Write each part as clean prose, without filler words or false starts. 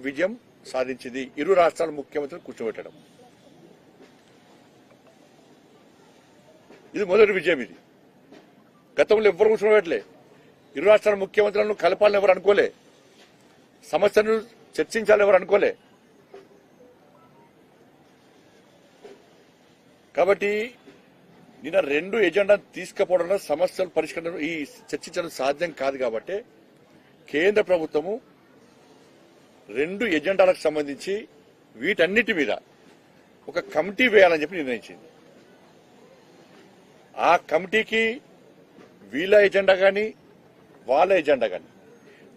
విజయం సాధించింది. ఇరు రాష్ట్రాల ముఖ్యమంత్రులు కూర్చోబెట్టడం ఇది మొదటి విజయం. ఇది గతంలో ఎవ్వరు కూర్చోబెట్టలే. ఇరు రాష్ట్రాల ముఖ్యమంత్రులను కలపాలని ఎవరు అనుకోలే. సమస్యను చర్చించాలని ఎవరు అనుకోలే. కాబట్టి నిన్న రెండు ఎజెండా తీసుకుపోవడంలో సమస్యలు పరిష్కరించడం ఈ చర్చించడం సాధ్యం కాదు. కాబట్టి కేంద్ర ప్రభుత్వము రెండు ఎజెండాలకు సంబంధించి వీటన్నిటి మీద ఒక కమిటీ వేయాలని చెప్పి నిర్ణయించింది. ఆ కమిటీకి వీళ్ళ ఎజెండా కానీ వాళ్ళ ఎజెండా కానీ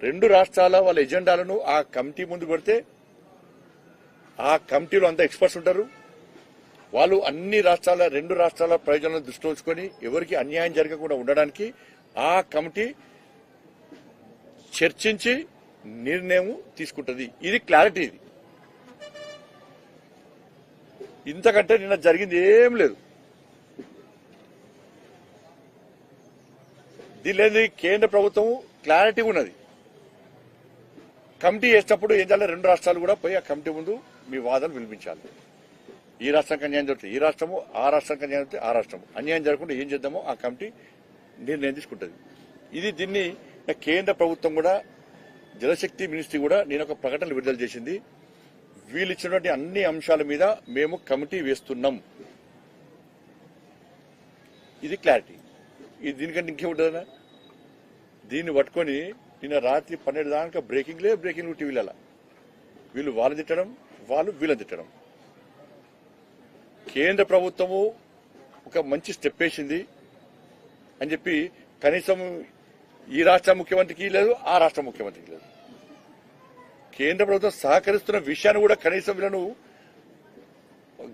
రెండు రాష్ట్రాల వాళ్ళ ఎజెండాలను ఆ కమిటీ ముందు పెడితే ఆ కమిటీలో అంతా ఎక్స్పర్ట్స్ ఉంటారు. వాళ్ళు అన్ని రాష్ట్రాల రెండు రాష్ట్రాల ప్రయోజనాలను దృష్టిలో ఉంచుకొని ఎవరికి అన్యాయం జరగకుండా ఉండడానికి ఆ కమిటీ చర్చించి నిర్ణయం తీసుకుంటుంది. ఇది క్లారిటీ. ఇది ఇంతకంటే నిన్న జరిగింది ఏం లేదు. దీనిలో కేంద్ర ప్రభుత్వం క్లారిటీ ఉన్నది. కమిటీ వేసినప్పుడు ఏం చేయాలి, రెండు రాష్ట్రాలు కూడా పోయి ఆ కమిటీ ముందు మీ వాదనలు వినిపించాలి. ఈ రాష్ట్రానికి అన్యాయం జరుగుతుంది ఈ రాష్ట్రము, ఆ రాష్ట్రానికి అన్యాయం జరుగుతుంది ఆ రాష్ట్రము. అన్యాయం జరగకుండా ఏం చేద్దామో ఆ కమిటీ నిర్ణయం తీసుకుంటుంది. దీన్ని కేంద్ర ప్రభుత్వం కూడా జలశక్తి మినిస్ట్రీ కూడా నేను ఒక ప్రకటన విడుదల చేసింది. వీళ్ళు ఇచ్చినటువంటి అన్ని అంశాల మీద మేము కమిటీ వేస్తున్నాం. ఇది క్లారిటీ. ఇది దీనికంటే ఇంకేముంటుందన్నా. దీన్ని పట్టుకొని నిన్న రాత్రి 12 దాకా బ్రేకింగ్ టీవీల వీళ్ళు వాళ్ళని తిట్టడం, వాళ్ళు వీళ్ళని తిట్టడం. కేంద్ర ప్రభుత్వము ఒక మంచి స్టెప్ వేసింది అని చెప్పి కనీసం ఈ రాష్ట్ర ముఖ్యమంత్రికి లేదు, ఆ రాష్ట్ర ముఖ్యమంత్రికి లేదు. కేంద్ర ప్రభుత్వం సహకరిస్తున్న విషయాన్ని కూడా కనీసం వీళ్ళను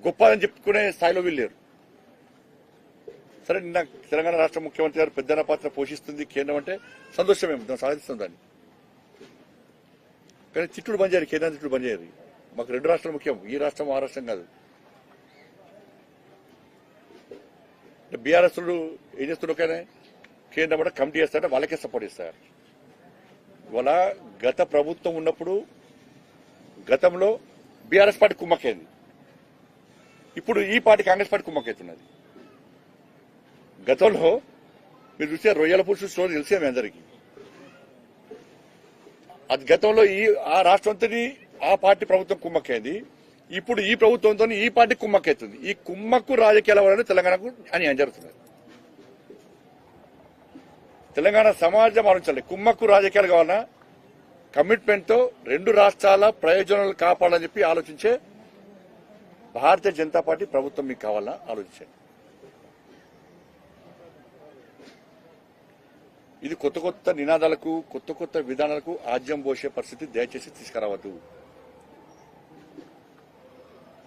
గొప్ప అని చెప్పుకునే స్థాయిలో వీళ్ళేరు. సరే, నిన్న తెలంగాణ రాష్ట్ర ముఖ్యమంత్రి గారు పెద్దన పాత్ర పోషిస్తుంది కేంద్రం అంటే సంతోషమే, సాధిస్తుంది దాన్ని. కానీ తిట్టుడు బంద్ చేయాలి, కేంద్రం తిట్టుడు బంద్ చేయాలి. మాకు రెండు రాష్ట్రాలు ముఖ్యం, ఈ రాష్ట్రం ఆ రాష్ట్రం కాదు. బీఆర్ఎస్ ఏం చేస్తున్నారు, కేంద్రం కూడా కమిటీ చేస్తారంటే వాళ్ళకే సపోర్ట్ ఇస్తారు. ఇవాళ గత ప్రభుత్వం ఉన్నప్పుడు గతంలో బీఆర్ఎస్ పార్టీ కుమ్మక్కైంది, ఇప్పుడు ఈ పార్టీ కాంగ్రెస్ పార్టీ కుమ్మక్కైతున్నది. గతంలో మీరు చూస్తే రొయ్యల పులుసు స్టోరీ తెలిసే మీ అందరికీ. అది గతంలో ఆ రాష్ట్రంతో ఆ పార్టీ ప్రభుత్వం కుమ్మక్కైంది. ఇప్పుడు ఈ ప్రభుత్వంతో ఈ పార్టీ కుమ్మక్కైతుంది. ఈ కుమ్మక్కు రాజకీయాల వల్ల తెలంగాణకు అన్యాయం జరుగుతుంది. తెలంగాణ సమాజం ఆలోచించాలి. కుమ్మక్కు రాజకీయాలు కావాలన్నా కమిట్మెంట్ తో రెండు రాష్ట్రాల ప్రయోజనాలు కాపాడాలని చెప్పి ఆలోచించే భారతీయ జనతా పార్టీ ప్రభుత్వం మీకు కావాలన్నా ఆలోచించండి. ఇది కొత్త కొత్త నినాదాలకు కొత్త విధానాలకు ఆజ్యం పోసే పరిస్థితి దయచేసి తీసుకురావద్దు.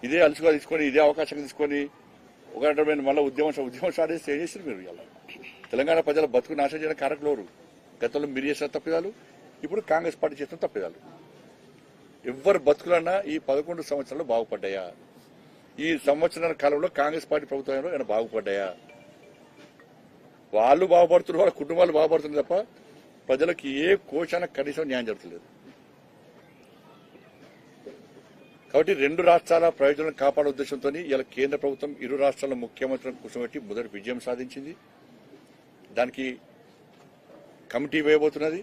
ఇదే అలుసుగా తీసుకొని ఇదే అవకాశంగా తీసుకొని ఒక రకమైన మళ్ళీ ఉద్యమం స్టార్ట్ చేస్తే ఏం చేస్తారు మీరు? ఇలా తెలంగాణ ప్రజల బతుకు నాశనం చేయడం కారకులు ఎవరు? గతంలో మీరు చేసిన తప్పిదాలు, ఇప్పుడు కాంగ్రెస్ పార్టీ చేసిన తప్పిదాలు. ఎవ్వరు బతుకులన్నా ఈ 11 సంవత్సరాలు బాగుపడ్డాయా? ఈ సంవత్సరాల కాలంలో కాంగ్రెస్ పార్టీ ప్రభుత్వంలో ఏమైనా బాగుపడ్డాయా? వాళ్ళు బాగుపడుతున్నారు, వాళ్ళ కుటుంబాలు బాగుపడుతున్నారు తప్ప ప్రజలకు ఏ కోశానికి కనీసం న్యాయం జరుగుతలేదు. కాబట్టి రెండు రాష్ట్రాల ప్రయోజనాలను కాపాడే ఉద్దేశంతో ఇలా కేంద్ర ప్రభుత్వం ఇరు రాష్ట్రాల ముఖ్యమంత్రులను కూర్చోబెట్టి మొదటి విజయం సాధించింది. దానికి కమిటీ వేయబోతున్నది.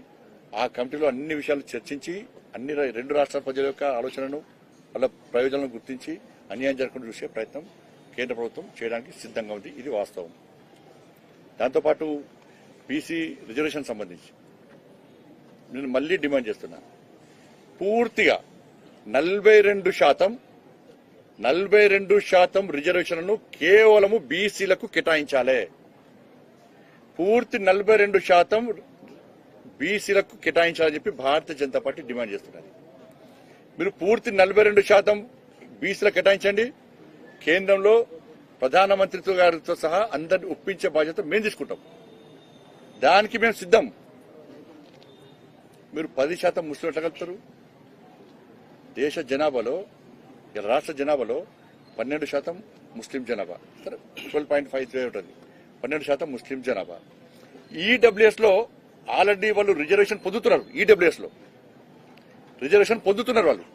ఆ కమిటీలో అన్ని విషయాలు చర్చించి అన్ని రెండు రాష్ట్రాల ప్రజల యొక్క ఆలోచనను వాళ్ళ ప్రయోజనాలను గుర్తించి అన్యాయం జరగకుండా చూసే ప్రయత్నం కేంద్ర ప్రభుత్వం చేయడానికి సిద్ధంగా ఉంది. ఇది వాస్తవం. దాంతోపాటు బీసీ రిజర్వేషన్ సంబంధించి నేను మళ్లీ డిమాండ్ చేస్తున్నా, పూర్తిగా 42% రిజర్వేషన్లను కేవలము బీసీలకు కేటాయించాలి. పూర్తి 42% బీసీలకు కేటాయించాలని చెప్పి భారతీయ జనతా పార్టీ డిమాండ్ చేస్తున్నది. మీరు పూర్తి 42% బీసీలకు కేటాయించండి. కేంద్రంలో ప్రధానమంత్రితో గారితో సహా అందరిని ఒప్పించే బాధ్యత మేము తీసుకుంటాం. దానికి మేము సిద్ధం. మీరు 10% ముస్లిం ఎట్లా కలుపుతారు? దేశ జనాభాలో రాష్ట్ర జనాభాలో 12% ముస్లిం జనాభా, సరే 12.53 ఉంటుంది. 12% ముస్లిం జనాభా. ఈడబ్ల్యూఎస్ లో ఆల్రెడీ వాళ్ళు రిజర్వేషన్ పొందుతున్నారు. ఈడబ్ల్యూఎస్ లో రిజర్వేషన్ పొందుతున్నారు వాళ్ళు.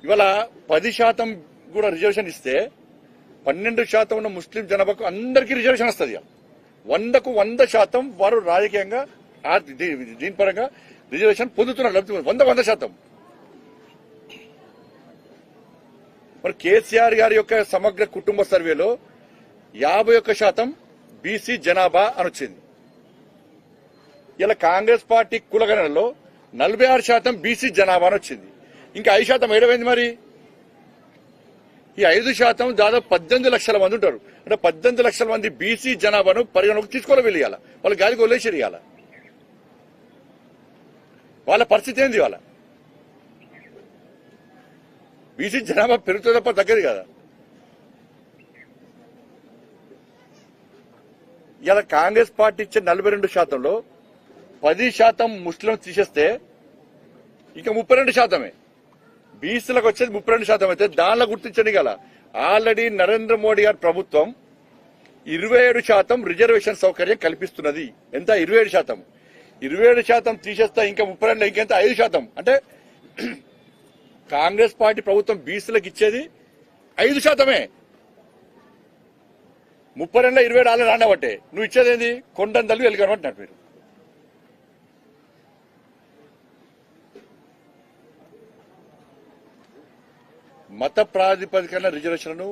ఇవాళ 10% కూడా రిజర్వేషన్ ఇస్తే 12% ఉన్న ముస్లిం జనాభాకు అందరికీ రిజర్వేషన్ వస్తుంది. 100కు 100% వారు రాజకీయంగా దీని పరంగా రిజర్వేషన్ పొందుతున్నారు. 100%. మరి కేసీఆర్ గారి యొక్క సమగ్ర కుటుంబ సర్వేలో 51% బీసీ జనాభా అని వచ్చింది. ఇలా కాంగ్రెస్ పార్టీ కులగణనలో 46% బీసీ జనాభా అని వచ్చింది. ఇంకా 5% ఏడమైంది. మరి ఈ 5% దాదాపు 18 లక్షల మంది ఉంటారు. అంటే 18 లక్షల మంది బీసీ జనాభాను పరిగణలోకి తీసుకోవాలి. వెళ్ళియాల వాళ్ళు గాలికి వదిలేసి ఇవ్వాల. వాళ్ళ పరిస్థితి ఏంది? వాళ్ళ బీసీ జనాభా పెరుగుతుంది తప్ప తగ్గదు కదా. ఇలా కాంగ్రెస్ పార్టీ ఇచ్చే 42%లో 10% ముస్లిం తీసేస్తే ఇంకా 32%. బీసీలకు వచ్చేది 32% అయితే దానిలో గుర్తించండి గల ఆల్రెడీ నరేంద్ర మోడీ గారి ప్రభుత్వం 27% రిజర్వేషన్ సౌకర్యం కల్పిస్తున్నది. ఎంత? 27%. 27% తీసేస్తే ఇంకా 32 ఇంకెంత? 5%. అంటే కాంగ్రెస్ పార్టీ ప్రభుత్వం బీసీలకు ఇచ్చేది 5%. 32 27 రాండబట్టే నువ్వు ఇచ్చేది ఏంది? కొండందలు వెలుగనబట్టినట్టు మీరు. మత ప్రాతిపదికన రిజర్వేషన్లను